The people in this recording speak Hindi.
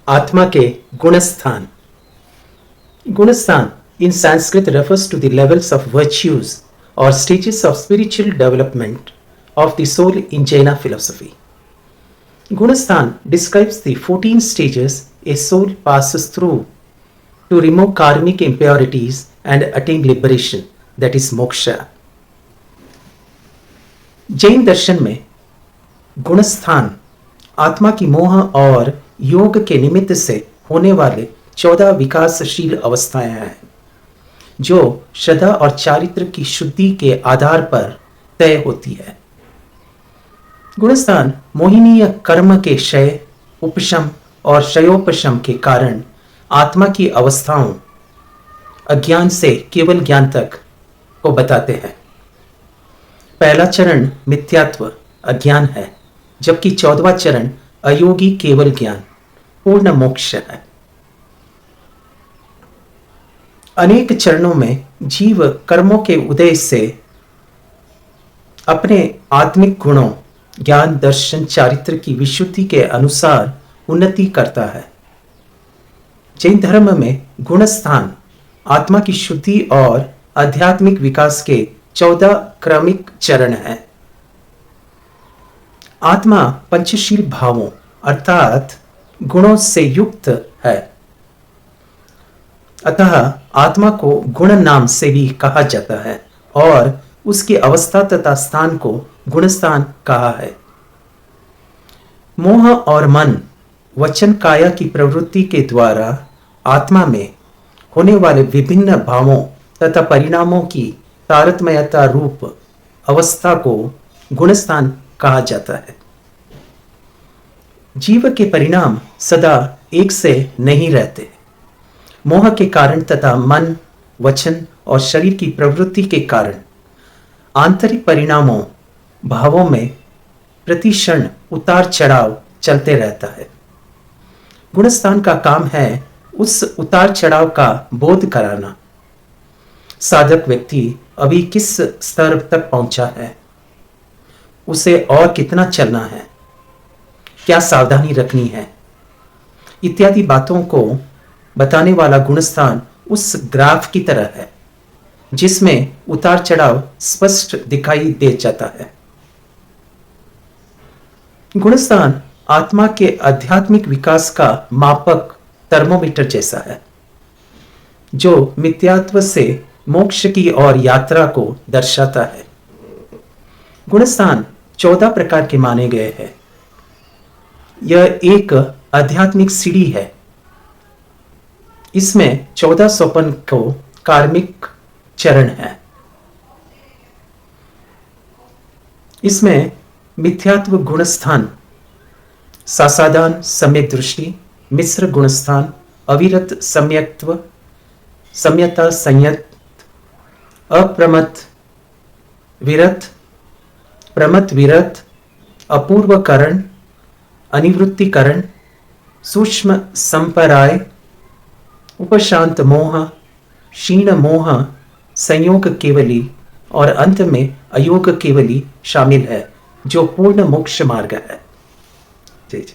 आत्मा के गुणस्थान. Gunasthan in Sanskrit refers to the levels of virtues or stages of spiritual development of the soul in Jaina philosophy. Gunasthan describes the 14 stages a soul passes through to remove karmic impurities and attain liberation, that is moksha. Jain दर्शन में गुणस्थान आत्मा की मोह और योग के निमित्त से होने वाले 14 विकासशील अवस्थाएं हैं जो श्रद्धा और चारित्र की शुद्धि के आधार पर तय होती है. गुणस्थान मोहिनीय कर्म के क्षय, उपशम और क्षयोपशम के कारण आत्मा की अवस्थाओं अज्ञान से केवल ज्ञान तक को बताते हैं. पहला चरण मिथ्यात्व अज्ञान है, जबकि 14वां चरण अयोगी केवल ज्ञान पूर्ण मोक्ष है. अनेक चरणों में जीव कर्मों के उदय से अपने आत्मिक गुणों, ज्ञान, दर्शन, चारित्र की विशुद्धि के अनुसार उन्नति करता है. जैन धर्म में गुणस्थान आत्मा की शुद्धि और आध्यात्मिक विकास के 14 क्रमिक चरण हैं. आत्मा पंचशील भावों अर्थात गुणों से युक्त है, अतः आत्मा को गुण नाम से भी कहा जाता है और उसकी अवस्था तथा स्थान को गुणस्थान कहा है. मोह और मन, वचन, काया की प्रवृत्ति के द्वारा आत्मा में होने वाले विभिन्न भावों तथा परिणामों की तारतम्यता रूप अवस्था को गुणस्थान कहा जाता है. जीव के परिणाम सदा एक से नहीं रहते. मोह के कारण तथा मन, वचन और शरीर की प्रवृत्ति के कारण आंतरिक परिणामों, भावों में प्रतिक्षण उतार चढ़ाव चलते रहता है. गुणस्थान का काम है उस उतार चढ़ाव का बोध कराना. साधक व्यक्ति अभी किस स्तर तक पहुंचा है, उसे और कितना चलना है, क्या सावधानी रखनी है, इत्यादि बातों को बताने वाला गुणस्थान उस ग्राफ की तरह है जिसमें उतार चढ़ाव स्पष्ट दिखाई दे जाता है. गुणस्थान आत्मा के आध्यात्मिक विकास का मापक थर्मोमीटर जैसा है जो मिथ्यात्व से मोक्ष की ओर यात्रा को दर्शाता है. गुणस्थान 14 प्रकार के माने गए हैं. यह एक आध्यात्मिक सीढ़ी है. इसमें 14 सोपान को कार्मिक चरण है. इसमें मिथ्यात्व गुणस्थान, सासादान सम्यक दृष्टि, मिश्र गुणस्थान, अविरत सम्यक्त्व, सम्यता संयत, अप्रमत विरत, प्रमत विरत, अपूर्वकरण, अनिवृत्तिकरण, सूक्ष्म संपराय, उपशांत मोह, क्षीण मोह, संयोग केवली और अंत में अयोग केवली शामिल है जो पूर्ण मोक्ष मार्ग है. जी जी.